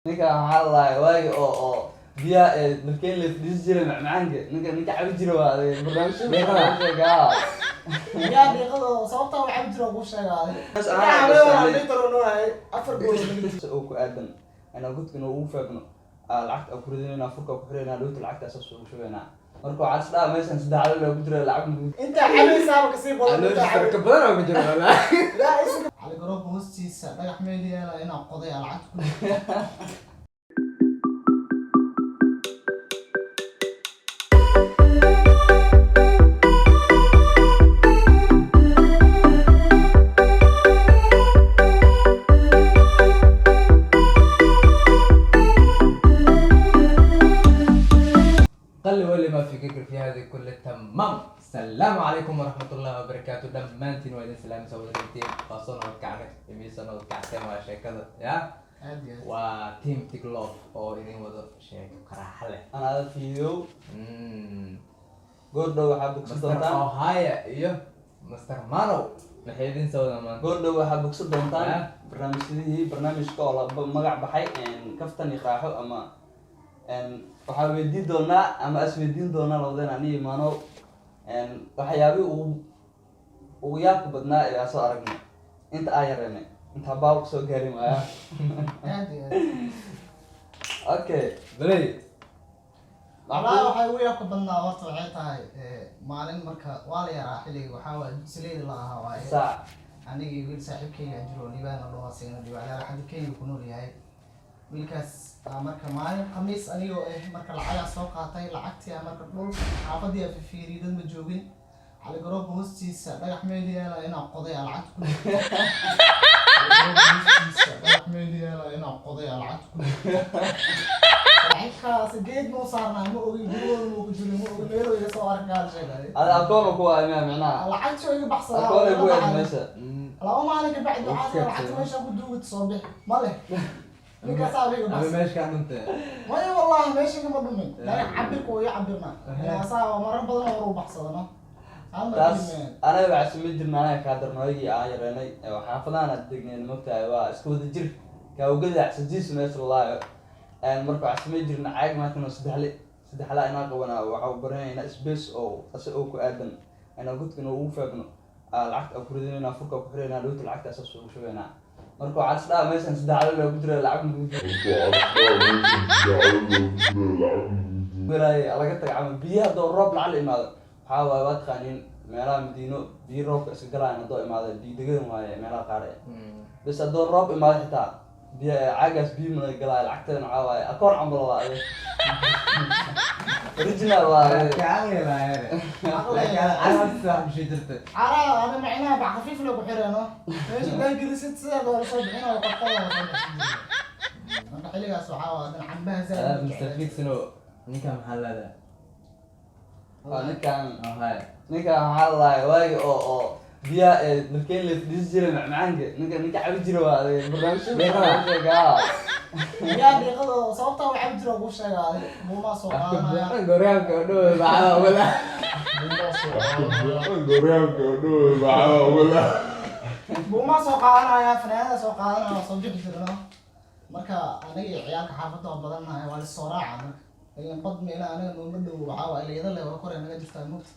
ninka waxaa la waagi oo biyaha markii la fadhiisan jiray macmacaanka ninka cabi jira waa barnaamijka yaa deeqada sababta waxa cabi jira ugu sheegay oo ku aadan ana gudkana ugu faagno lacagta ku ridinayna furka ku xirayna dhowta lacagta asaas ugu shubayna marka waxa isdhaa meeshan saddex la ku jira lacag inta xalaysaa ka sii badan inta ka badan oo ku jira wallahi la isku على جروب هوستيسا dhagax meel yaala ina qoday lacag ku قل واللي ما في فكر في هذه كل تمام. السلام عليكم ورحمة الله وبركاته. دمانتين وين السلام سودرتين خاصون وكعنك يميسون وكعتين واشياء كذا يا وتيم تيكلوف أو إني وضع شيء كراحلة. أنا هذا فيديو قدو وحبك مستر أوهايا إيوه مستر مانو نحيدين سودا مان قدو وحبك صدقتان برنامج كولا مقع بحي كفتني خاحو أما waxaa weydiin doonaa ama as weydiin doonaa labadeen aniga imaano waxyaabii ugu yaabka badnaa ee soo aragnay inta aan yareynay inta baab soo gaarin waaya okay balay والله waxay ugu yaabka badnaa horta waxay tahay maalin marka waa la yaraa xilliga waxa waa dugsileed la ahaa waaye saac aniga iyo wiil saaxiibkayga jiro liibaan oo waasina dibaalaha xad keenay ku nool yahay wiilkaas marka maalin khamiis anigoo marka lacag soo qaatay lacagtii marka dhul xaafadii af fiiriidan ma joogin على جروب هوستيسا dhagax meel yaala ina qoday lacag ku dhagax meel yaala ina qoday lacag ku lacagtaas geed moo saarnaa ma ogi gurigood moo ku jirin ma ogi meelo iga soo arkaa sheegay هذا أكون كوا إمام معناه lacag soo iga baxsadaa أكون أبوي أدمسه laba maalin ka bacdi waxaa lacag meesha ku duugad soo bix ma leh ninka saabiga أنا bas ماشي كان أنت ما والله ماشي كما دمي لا عبيك ويا عبينا يا صاحب مرة بدنا ورو بحصلنا taas anaga waxaa samayn jirnay anaga kaadarnooygii aan yareynay xaafadahan aad degneen mogtahay waa isku wada jir kaawgadac sadiis meesha laayo marka waxaa samayn jirnay caag maantana saddexla inaa qabanaa waxaa baranaynaa space oo asa oo ku aadan inaa gudkana ugu faagno lacagta ku ridinayna furka ku xirayna dhowta lacagta asaas ugu shubayna marka waxaa isdhaa meeshan saddexla ku jira lacag laga tagacama biyaha doo roob lacal imaado waxaa waaye waa taqaaniin meelaha madiino biyo roobka iska galayaan haddoo imaada diidegadan waaye meelaha qaar bas haddoo roob imaado xitaa biyo caagaas biyo mana galaayo lacagteedana waxaa waaye akoon camal waaye original waaye كعلي لا أنا أصلا مش درت عرا أنا معناها بعد خفيف لو بحرنا إيش ده جلست ساعة ولا صوب هنا وقطعنا أنا حلقة سبحان أنا عمها زي هذا مستفيد سنو نيكا محل هذا ninkan waxaa la waagi oo biyaha markii la fadhiisan jiray macmacaanka ninka cabi jira waa barnaamijka yaa deeqada sababta waxa cabi jira ugu sheegay buuma soo qaadanaya غوريان كودو بعدا ولا buuma soo qaadanaya fanaanada soo qaadanaya soo jixi jirno marka aniga ciyaalka xaafadda oo badannahay waa la soo raaca marka ayaan bad meela anaga nooma dhow waxaa waa leeda le kor naga jirtaa mugta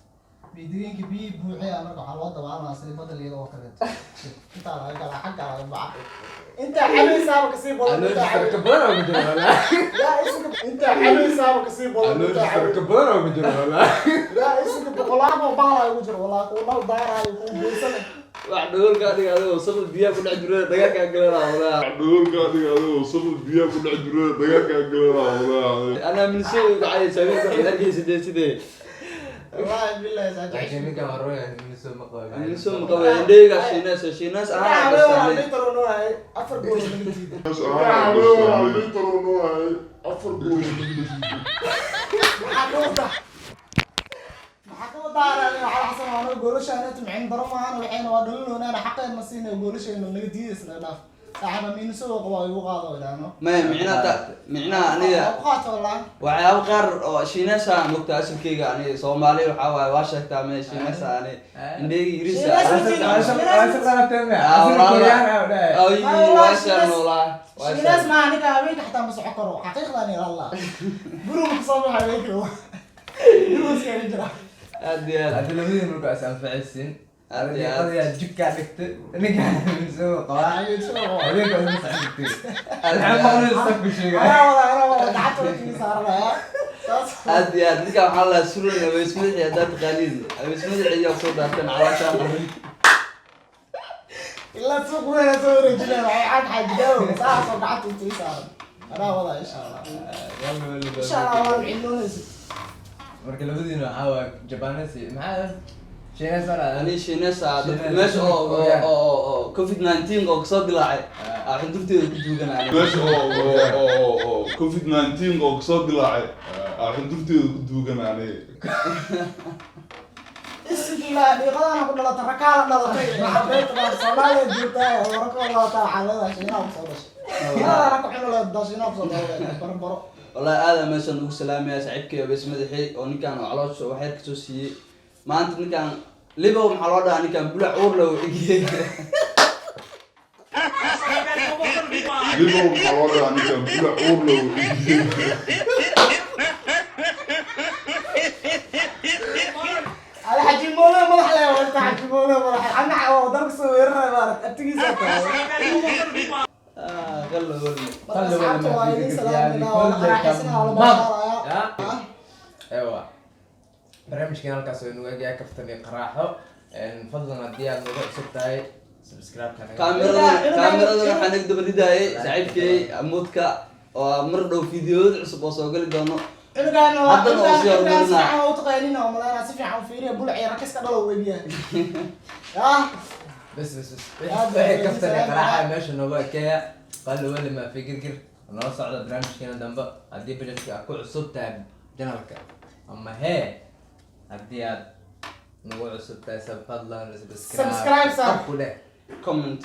biidiyeenka biyi buuxaya marka waxaa loo dabaalmaa sidii badda leeda oo kaleeto intaa laga galaa xagga laga baxa inta xalaysaaba kasii badan كبرنا ومجرى ولا لا اسمك انت حاlaysaaba kasii badan كبرنا ومجرى ولا لا اسمك boqolaaba baala ugu jiro walaa ku nal daaraayo ku geesan wax dhawrka adiga adoo sabab biyaha ku dhex jira dagaalka galana walaa ana min soo gacay sameeyay argaysidee sidee والله بالله ساجد عشان مين كان مروي من سو مقوي min soo maqabay indheega shiinaas انا ahaan عملوا ليتر نوعي افر جول من جديد حكومه حكومه على حسن انا جولش انا تمعين ضرب معانا وحين ودلنا انا حقا مسينا جولش انه نجي ديس لا صاحب مين سوق ويبغى هذا ما معناها أنا أوقات والله waxyaabo qaar oo shiinaysa mugta asalkeyga ani Soomaali waxa waaye waa sheegtaa me shiinaysa ani indheegi irisa في ناس ما عنك هوايك حتى مسعكروا حقيقة أنا والله بروح صباح هوايك بروح كان يجرا أدي هذا لمدين مركو أسان فعسين هذه قضية جكا دكت نكا نسوي قواعد هذيك أنا مسعكتي الحين ما نستفي شيء أنا والله قعدت وقتي صار لها أدي ninka waxaa la suulay weesmada dad qaliin weesmada ciyaar soo dhaaftan calaashan إلا تسوق وين تسوي رجلنا عاد حجاوب صح قعدت وقتي صار أنا والله إن شاء الله إن شاء الله والله بعينون marka labadiina waxa waa Japanese maxaa Shiinaysa ani shiinaysa dadka meesha oo COVID-19 oo soo dilaacay xudurteeda ku duuganay meesha oo COVID-19 oo soo dilaacay xudurteeda ku duuganay isla dhiiqadana ku dhalatay rakaala dhalatay maxaabeyta Soomaaliya joogtay warka Allah taala shiinaha soo dhashay ana ku xilo dashiina soo dhaway barbaro والله هذا مثلا نقول سلام يا سعيدك بس مدحي او نكان علاش وحير كسو سي ما انت نكان ليبو محلودا نكان بلا اور لو ليبو محلودا نكان بلا اور لو على حجي مولا مدح له وانت حجي مولا مدح انا درك سويرنا بارك اتقيسا خلوا ايوه barnaamijkan halkaas oo inuu eegaya kaftan iyo qaraaxo fadlan haddii aad nagu cusub tahay subscribe kaamirada waxaan ag daba ridaayay saaxiibkay amuudka oo mar dhow fiidiyood cusub oo soo gali doono hadda oo si hormarina oo taqaynina oo malaana si fiican u fiiriyo bulciya rakiska dhalo weebiya بس waxay kaftan iyo qaraaxo meesha nooga ekeeya qalo wali ma fikir noo socda barnaamijkeena dambe haddii biladka ku cusub tahay janalka ama hee haddii aad nagu cusub tahay fadlan subscribe ku leh comment